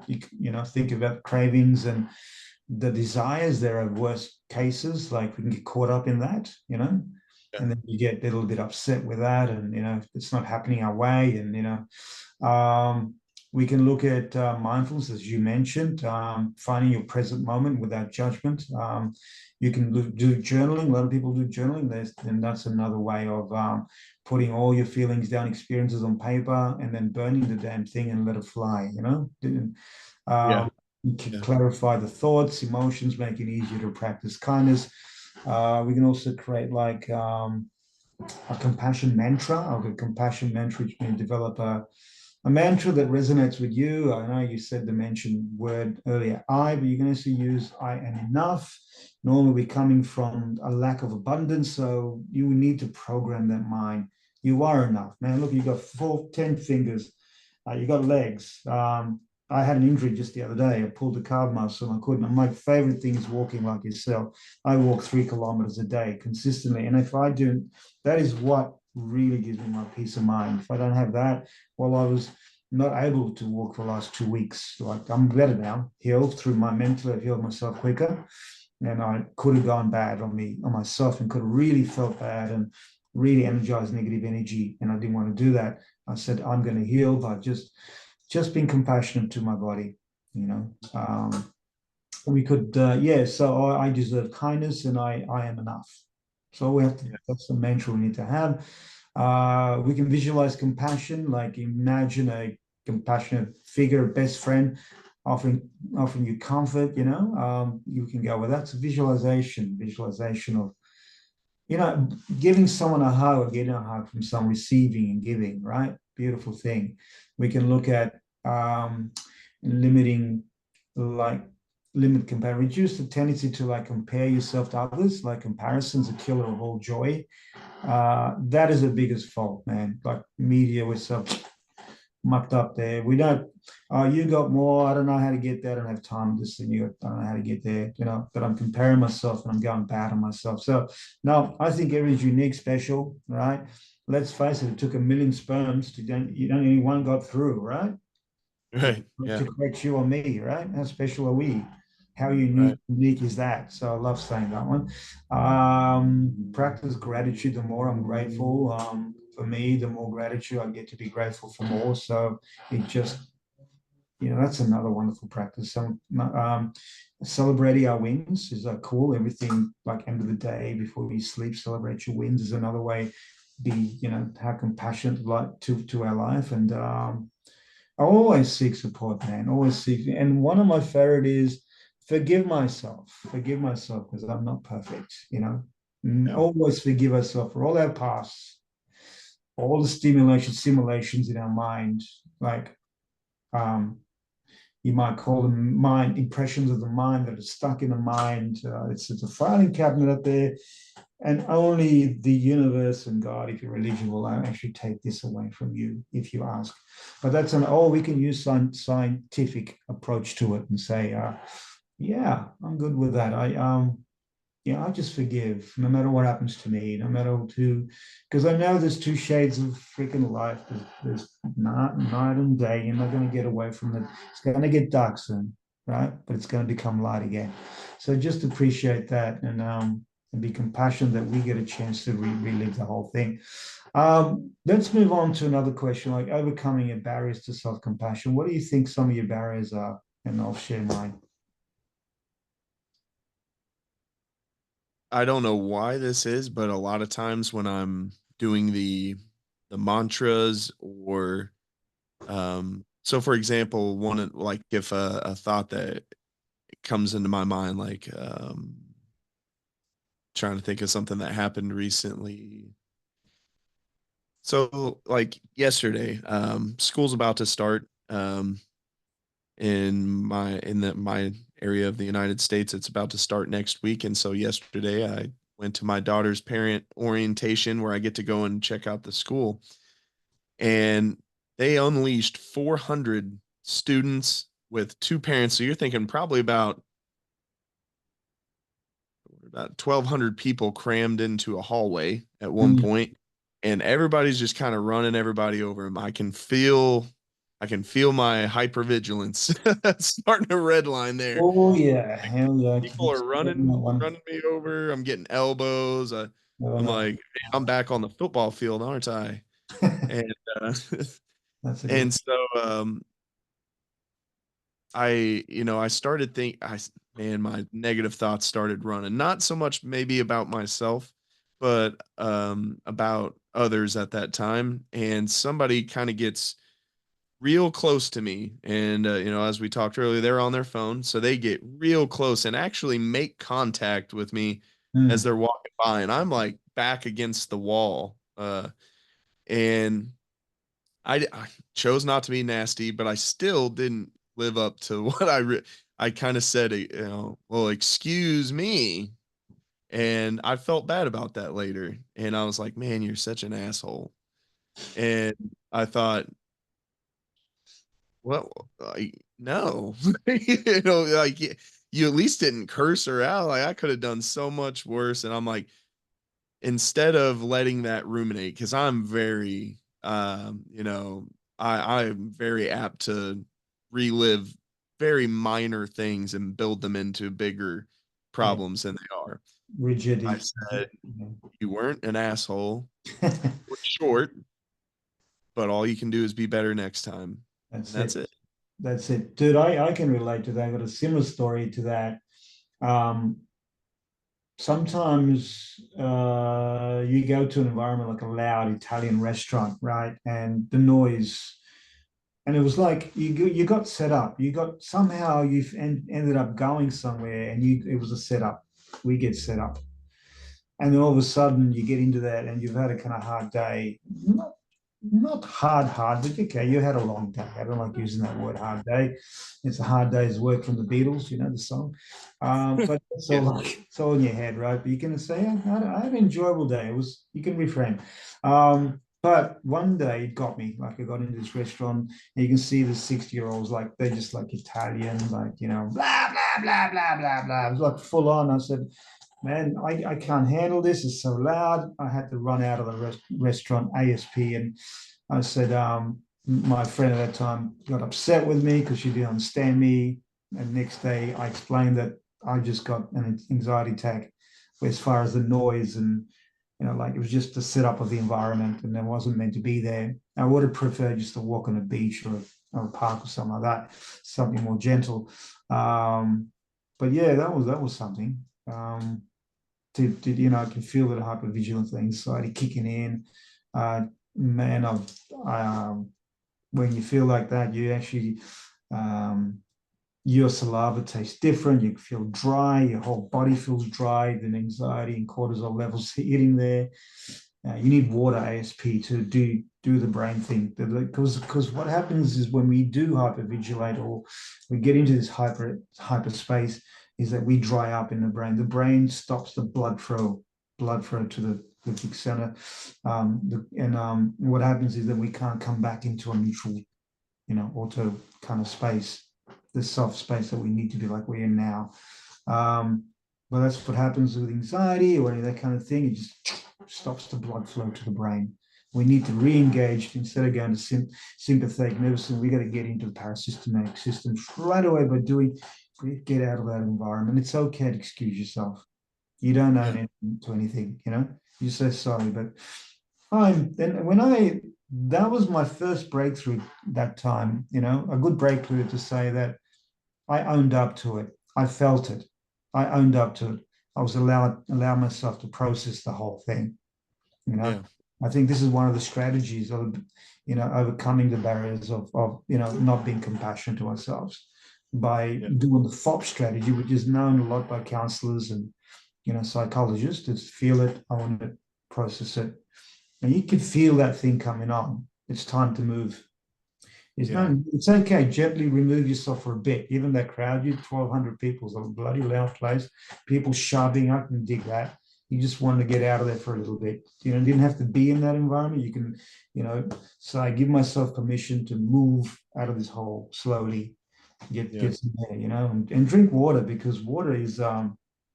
think about cravings and the desires. There are worse cases, like we can get caught up in that, Yeah. and then you get a little bit upset with that, and it's not happening our way, and um, we can look at mindfulness, as you mentioned, finding your present moment without judgment. You can do journaling. A lot of people do journaling. And that's another way of putting all your feelings down, experiences on paper, and then burning the damn thing and let it fly. Yeah. You can Yeah. clarify the thoughts, emotions, make it easier to practice kindness. We can also create like a compassion mantra. I've got a compassion mantra, which can develop a mantra that resonates with you. I know you said the mentioned word earlier, I, but you can also use I am enough. Normally, we're coming from a lack of abundance, so you need to program that mind. You are enough, man. Look, you got 10 fingers. You got legs. I had an injury just the other day. I pulled the calf muscle and I couldn't. And my favorite thing is walking like yourself. I walk 3 kilometers a day consistently. And if I do, that is what really gives me my peace of mind. If I don't have that, well, I was not able to walk for the last 2 weeks. Like I'm better now, healed through my mental, I've healed myself quicker. And I could have gone bad on myself and could have really felt bad and really energized negative energy. And I didn't want to do that. I said, I'm going to heal by just being compassionate to my body, you know. We could yeah, so I deserve kindness and I am enough. So we have to, Yeah. that's the mantra we need to have. We can visualize compassion, like imagine a compassionate figure, best friend, offering you comfort. You can go with that's a visualization of giving someone a hug or getting a hug from someone, receiving and giving, right? Beautiful thing. We can look at limiting, like limit compare, reduce the tendency to like compare yourself to others. Like comparison's a killer of all joy. That is the biggest fault, man. Like media, we're so mucked up there. We don't. Oh, you got more. I don't know how to get there. I don't have time to listen. You. I don't know how to get there. But I'm comparing myself and I'm going bad on myself. So no, I think everybody's unique, special, right? Let's face it. It took a million sperms to you don't only one got through, right? Right. Yeah. To correct you or me, right? How special are we? How Right. unique is that? So I love saying that one. Practice gratitude. The more I'm grateful, for me, the more gratitude I get to be grateful for more. So it just, that's another wonderful practice. Celebrating our wins is cool. Everything like end of the day before you sleep, celebrate your wins is another way. Be how compassionate like to our life and I always seek support, man. Always seek. And one of my favorite is forgive myself. Forgive myself because I'm not perfect, Yeah. Always forgive ourselves for all our pasts, all the simulations in our mind, like um, you might call them mind impressions of the mind that are stuck in the mind. It's a filing cabinet up there, and only the universe and God, if you're religion, will actually take this away from you if you ask. But that's we can use scientific approach to it and say, yeah, I'm good with that. I just forgive no matter what happens to me, no matter who, because I know there's two shades of freaking life. There's night and day. You're not going to get away from it. It's going to get dark soon, right? But it's going to become light again. So just appreciate that and be compassionate that we get a chance to relive the whole thing. Let's move on to another question, like overcoming your barriers to self-compassion. What do you think some of your barriers are? And I'll share mine. I don't know why this is, but a lot of times when I'm doing the mantras or so for example, like if a thought that comes into my mind, like trying to think of something that happened recently. So like yesterday, school's about to start. In my area of the United States, it's about to start next week. And so yesterday I went to my daughter's parent orientation where I get to go and check out the school. And they unleashed 400 students with two parents. So you're thinking probably about 1,200 people crammed into a hallway at one Mm. point, and everybody's just kind of running everybody over them. I can feel my hypervigilance starting to redline there. Oh yeah, hell yeah, I People can are explain that one. running me over. I'm getting elbows. Oh I'm no, like, "Man, I'm back on the football field, aren't I?" And that's a good. and so I started man, my negative thoughts started running. Not so much maybe about myself, but about others at that time. And somebody kind of gets real close to me. And, as we talked earlier, they're on their phone. So they get real close and actually make contact with me as Mm. they're walking by. And I'm like back against the wall. And I chose not to be nasty, but I still didn't live up to what I kind of said, well, excuse me. And I felt bad about that later. And I was like, man, you're such an asshole. And I thought, well, no, like you at least didn't curse her out. Like I could have done so much worse. And I'm like, instead of letting that ruminate, because I'm very I'm very apt to relive very minor things and build them into bigger Yeah, problems than they are. I rigidity. said, you weren't an asshole. We're short, but all you can do is be better next time. And That's that's it. it. That's it, dude. I can relate to that. I got a similar story to that. Um, Sometimes you go to an environment like a loud Italian restaurant, right? And the noise, and it was like you got set up. You got somehow ended up going somewhere, and it was a setup. We get set up, and then all of a sudden you get into that, and you've had a kind of hard day. Not hard, but okay, you had a long day. I don't like using that word hard day. It's a hard day's work from the Beatles, the song. But it's all Yeah. like it's all in your head, right? But you can say, I had an enjoyable day. You can reframe. But one day it got me. Like I got into this restaurant, and you can see the 60-year-olds, like they're just like Italian, like blah blah blah blah blah blah. It was like full on. I said, man, I can't handle this. It's so loud. I had to run out of the restaurant ASP. And I said, my friend at that time got upset with me because she didn't understand me. And next day I explained that I just got an anxiety attack as far as the noise and, like it was just the setup of the environment and it wasn't meant to be there. I would have preferred just to walk on a beach or a park or something like that, something more gentle. But yeah, that was something. I can feel that hypervigilance, anxiety kicking in. Man, when you feel like that, you actually, um, your saliva tastes different. You feel dry. Your whole body feels dry. Then anxiety and cortisol levels hitting there. You need water ASP to do the brain thing because what happens is when we do hypervigilate or we get into this hyperspace is that we dry up in the brain. The brain stops the blood flow to the big center, and what happens is that we can't come back into a neutral, auto kind of space, the soft space that we need to be like we're in now. Um, but that's what happens with anxiety or any of that kind of thing. It just stops the blood flow to the brain. We need to re-engage instead of going to sympathetic nervous system. We got to get into the parasympathetic system right away by get out of that environment. It's okay to excuse yourself. You don't own Yeah. anything to anything. You say sorry, but and when I that was my first breakthrough that time. A good breakthrough to say that I owned up to it. I felt it. I owned up to it. I was allow myself to process the whole thing. You know, Yeah. I think this is one of the strategies of, overcoming the barriers of not being compassionate to ourselves by Yeah. doing the FOP strategy, which is known a lot by counselors and psychologists. It's feel it, own it, process it, and you can feel that thing coming on. It's time to move. It's Yeah. no, it's okay. Gently remove yourself for a bit. Even that crowd, you 1,200 people is a bloody loud place. People shoving. I can dig that. You just want to get out of there for a little bit. You know, didn't have to be in that environment. You can, you know, so I give myself permission to move out of this hole slowly, Yeah. get some air, you know, and drink water, because water is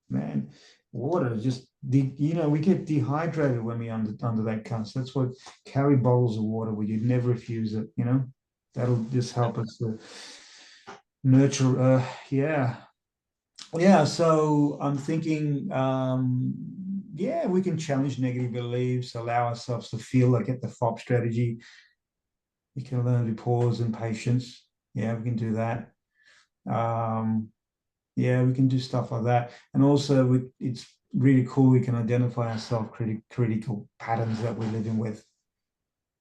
man, water is just you know, we get dehydrated when we under that cunt. So that's what, carry bottles of water where you'd never refuse it, you know. That'll just help us to nurture yeah. Yeah, so I'm thinking yeah, we can challenge negative beliefs, allow ourselves to feel, like at the FOP strategy. You can learn to pause and patience. Yeah, we can do that. Um, yeah, we can do stuff like that. And also, it's really cool. We can identify our self-critical patterns that we're living with,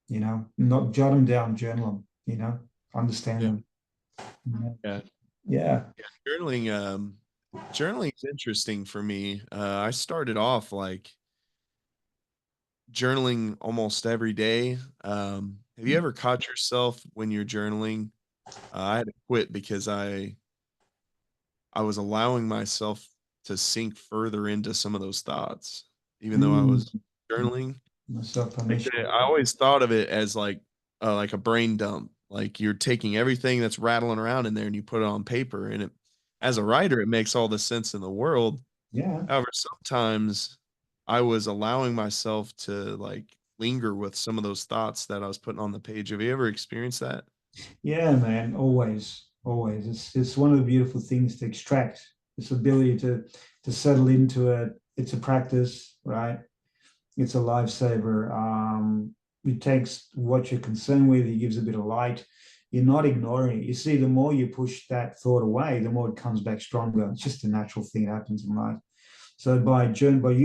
you know, not jot them down, journal them, you know, understand Yeah. them. You know? Yeah. Yeah. Yeah. Journaling is interesting for me. I started off like journaling almost every day. Have you ever caught yourself when you're journaling? I had to quit because I was allowing myself to sink further into some of those thoughts, even though I Mm. was journaling. Myself Like permission. I always thought of it as like a brain dump. Like you're taking everything that's rattling around in there and you put it on paper. And it, as a writer, it makes all the sense in the world. Yeah. However, sometimes I was allowing myself to like linger with some of those thoughts that I was putting on the page. Have you ever experienced that? Yeah, man. Always, always. It's one of the beautiful things to extract. This ability to settle into it. It's a practice, right? It's a lifesaver. It takes what you're concerned with, it gives a bit of light. You're not ignoring it. You see, the more you push that thought away, the more it comes back stronger. It's just a natural thing that happens in life. So by you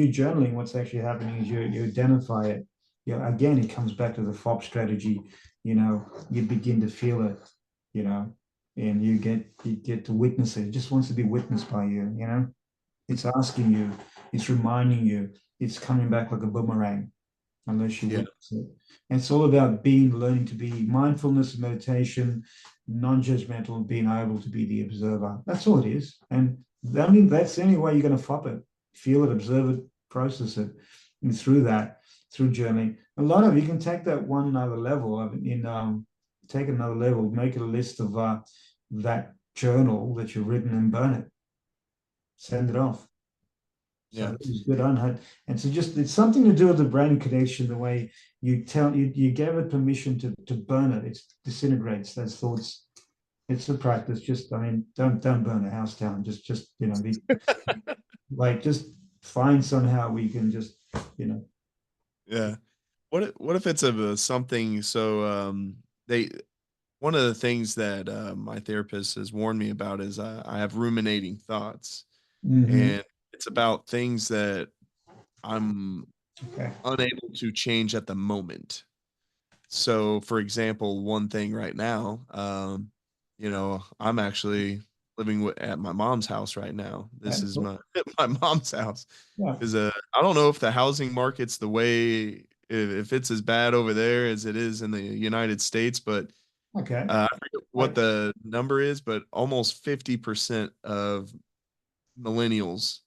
journaling, what's actually happening is you identify it. You know, again, it comes back to the FOP strategy. You know, you begin to feel it. You know, and you get to witness it. It just wants to be witnessed by you. You know, it's asking you, it's reminding you, it's coming back like a boomerang unless you Yeah. witness it. And it's all about learning to be mindfulness, meditation, non-judgmental, being able to be the observer. That's all it is. And I mean, that's the only way you're going to FOP it. Feel it, observe it, process it. And through that, through journaling, a lot of you can take that one another level of in take another level, make a list of that journal that you've written and burn it, send it off. So Yeah. it was good on her. And so just it's something to do with the brain connection, the way you gave it permission to burn it. It disintegrates those thoughts. It's a practice. Just I mean, don't burn the house down. Just you know, be like just find somehow we can just, you know. Yeah. What if it's a something so they one of the things that my therapist has warned me about is I have ruminating thoughts, Hmm. and it's about things that I'm Okay. unable to change at the moment. So, for example, one thing right now, I'm actually living at my mom's house right now. This That's is cool. my my mom's house Yeah. because I don't know if the housing market's the way if it's as bad over there as it is in the United States, but Okay. I forget what the number is, but almost 50% of millennials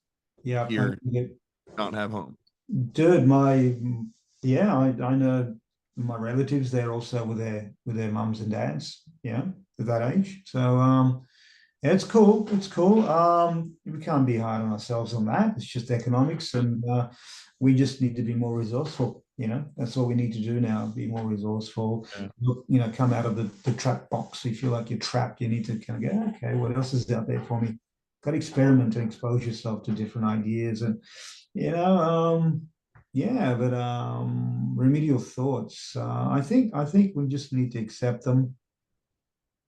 Yeah. I here get, don't have homes. dude, my yeah, I know my relatives. They're also with their mums and dads. Yeah, at that age. So yeah, it's cool. It's cool. We can't be hard on ourselves on that. It's just economics, and we just need to be more resourceful. You know, that's all we need to do now. Be more resourceful. Yeah, Look, you know, come out of the trap box. If you feel like you're trapped, you need to kind of go, okay, what else is out there for me? Got to experiment and expose yourself to different ideas, and you know, yeah. But remedial thoughts. I think we just need to accept them.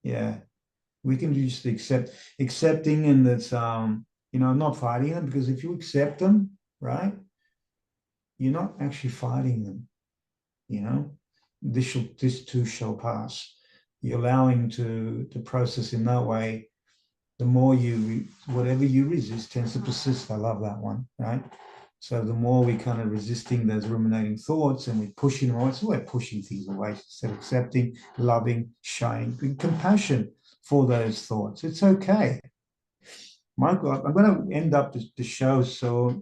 Yeah, we can just accepting, and that's you know, not fighting them, because if you accept them, right, you're not actually fighting them, you know. This too shall pass. You're allowing to process in that way. The more whatever you resist tends to persist. I love that one, right? So the more we kind of resisting those ruminating thoughts and we're pushing them away, so we're pushing things away instead of accepting, loving, showing compassion for those thoughts. It's okay. Michael, I'm going to end up the show. So,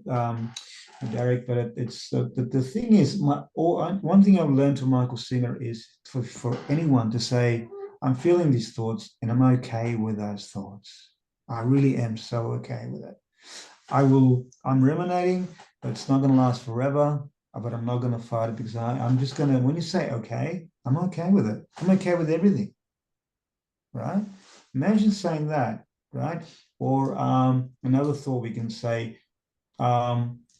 Derek, but it's the thing is, one thing I've learned from Michael Singer is for anyone to say, I'm feeling these thoughts and I'm okay with those thoughts. I really am so okay with it. I'm ruminating, but it's not going to last forever. But I'm not going to fight it because I'm just going to, when you say okay, I'm okay with it. I'm okay with everything, right? Imagine saying that, right? Or another thought we can say,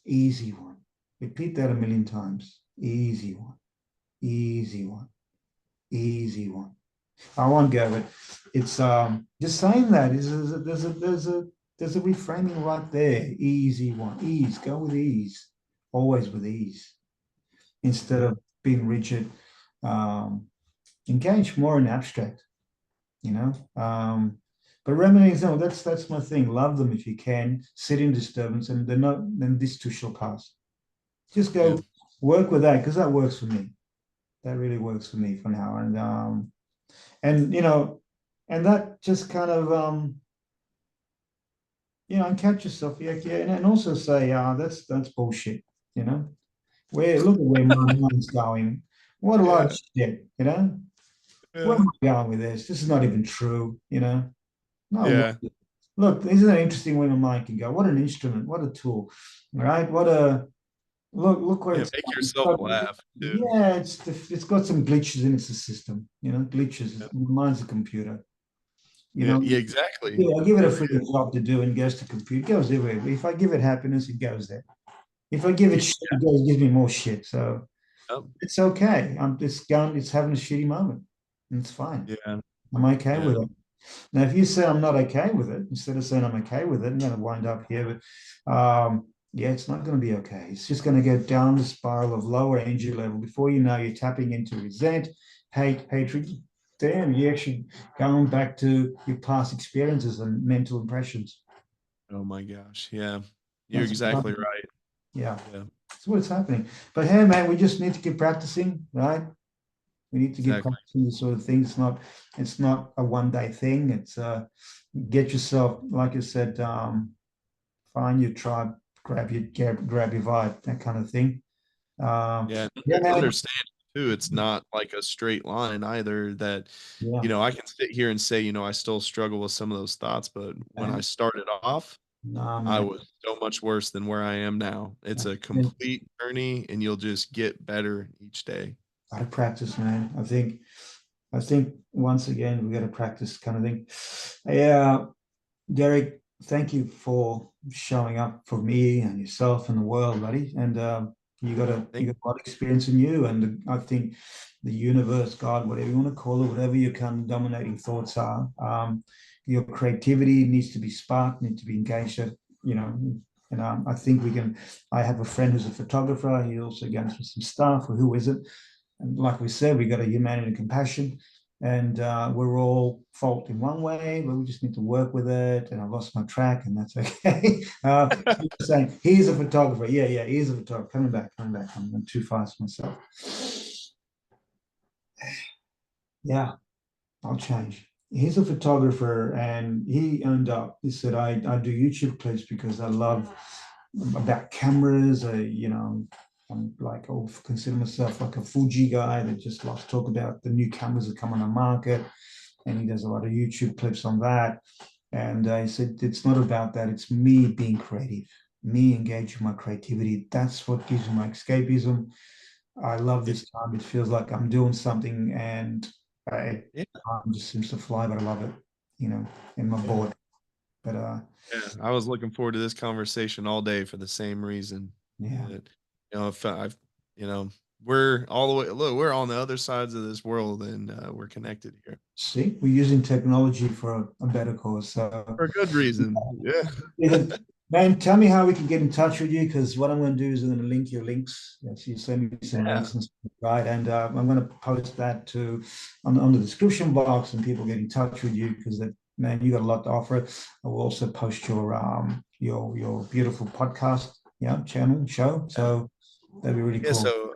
easy one. Repeat that a million times. Easy one, easy one, easy one. I won't go, but it's just saying that there's a reframing right there. Easy one, ease. Go with ease, always with ease, instead of being rigid. Um, Engage more in abstract, you know. But remedies, no, that's my thing. Love them if you can. Sit in disturbance, and they're not. Then this too shall pass. Just Yeah. go work with that because that works for me. That really works for me for now, and you know, and that just kind of and catch yourself, yeah, and also say, that's bullshit, you know. Where look at where my mind's going. What a lot of Yeah. shit, you know. Where Yeah. am I going with this? This is not even true, you know. No, Yeah. look, isn't that interesting where my mind can go? What an instrument, what a tool, right? What a look where Yeah. it's Make gone. yourself laugh too. Yeah, it's got some glitches in its system, you know, glitches. Yeah. Mine's a computer, you Yeah. know. Yeah. Exactly. Yeah, I give it It a really freaking job to do and it goes to compute, it goes everywhere. If I give it happiness, it goes there. If I give it is. shit, it goes gives me more shit. So Yeah. it's okay. It's having a shitty moment. And it's fine. Yeah. I'm okay Yeah. with it. Now, if you say I'm not okay with it, instead of saying I'm okay with it, I'm going to wind up here. But yeah, it's not going to be okay. It's just going to go down the spiral of lower energy level. Before you know, you're tapping into resent, hate, hatred. Damn, you're actually going back to your past experiences and mental impressions. Oh my gosh. Yeah. You're That's exactly right. yeah, Yeah. that's what's happening. But hey, man, we just need to keep practicing, right? We need to keep Exactly. practicing this sort of thing. It's not a one day thing. It's get yourself, like I said, find your tribe, grab your vibe, that kind of thing. Yeah. Yeah, man. Understand too. It's not like a straight line either that, Yeah, I can sit here and say, I still struggle with some of those thoughts, but when I man. started off, Nah, I man. was so much worse than where I am now. It's a complete journey and you'll just get better each day. Gotta practice, man. I think once again we got to practice kind of thing. Yeah, Derek, thank you for showing up for me and yourself and the world, buddy. And you Thank got a lot of experience in you, and I think the universe, God, whatever you want to call it, whatever your kind of dominating thoughts are, your creativity needs to be sparked, needs to be engaged. You know, and I think we can. I have a friend who's a photographer. He also goes through some stuff. Or who is it? And like we said, we got a humanity and compassion, and we're all fault in one way, but we just need to work with it. And I lost my track, and that's okay. Saying he's a photographer, yeah, he's a photographer. Coming back. I'm too fast myself. Yeah, I'll change. He's a photographer, and he owned up. He said, "I do YouTube clips because I love about cameras. I'm like, I consider myself like a Fuji guy that just loves to talk about the new cameras that come on the market, and he does a lot of YouTube clips on that. And he said, it's not about that. It's me being creative, me engaging my creativity. That's what gives me my escapism. I love you. this time. It feels like I'm doing something, and Yeah. time just seems to fly, but I love it, you know, in my Yeah. board. But Yeah. I was looking forward to this conversation all day for the same reason. yeah. That, if I've, you know, we're all the way, look, we're on the other sides of this world and we're connected here See, we're using technology for a better cause. So, for a good reason. Yeah. yeah, man, tell me how we can get in touch with you because what I'm going to do is I'm going to link your links. Yes, you send me some Yeah. links and stuff, right? And I'm going to post that on the description box and people get in touch with you because that man, you got a lot to offer. I will also post your beautiful podcast yeah, channel show. Yeah. So that'd be really Yeah, cool. so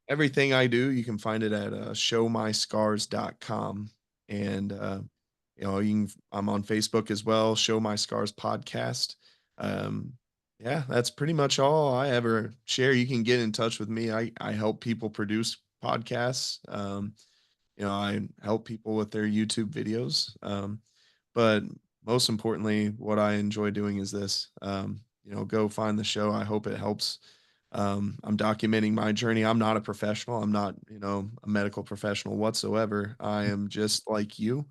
everything I do, you can find it at showmyscars.com. And I'm on Facebook as well, Show My Scars Podcast. Um, yeah, that's pretty much all I ever share. You can get in touch with me. I help people produce podcasts. I help people with their YouTube videos. But most importantly, what I enjoy doing is this. Go find the show. I hope it helps. I'm documenting my journey. I'm not a professional. I'm not, a medical professional whatsoever. I am just like you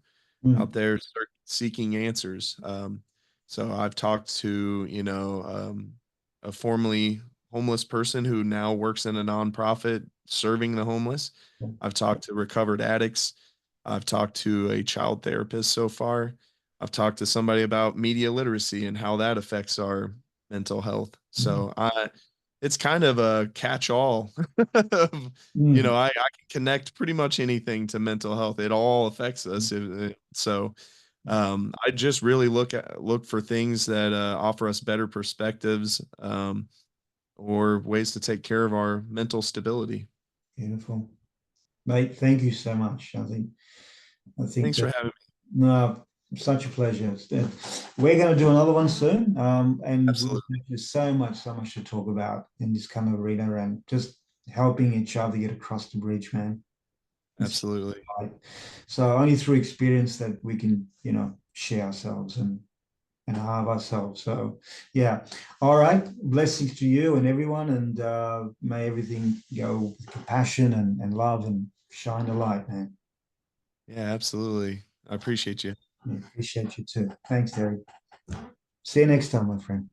out Mm, there seeking answers. So I've talked to, a formerly homeless person who now works in a nonprofit serving the homeless. I've talked to recovered addicts. I've talked to a child therapist so far. I've talked to somebody about media literacy and how that affects our mental health. mm, So it's kind of a catch-all of, mm, I can connect pretty much anything to mental health. It all affects mm. us. So I just really look for things that offer us better perspectives, or ways to take care of our mental stability. Beautiful, mate. Thank you so much. I think Thanks for that having me. no, such a pleasure. We're going to do another one soon, and Absolutely. there's so much to talk about in this kind of arena, and just helping each other get across the bridge, man. It's Absolutely. like, so only through experience that we can, share ourselves and have ourselves. So yeah, all right. Blessings to you and everyone, and may everything go with compassion and love and shine the light, man. Yeah, absolutely. I appreciate you. Yeah, appreciate you too. Thanks, Derek. See you next time, my friend.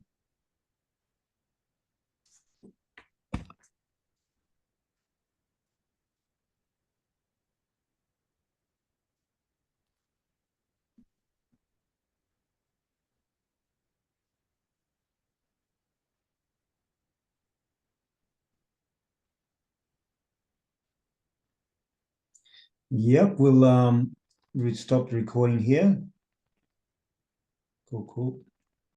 Yep, we stopped recording here. Cool, cool.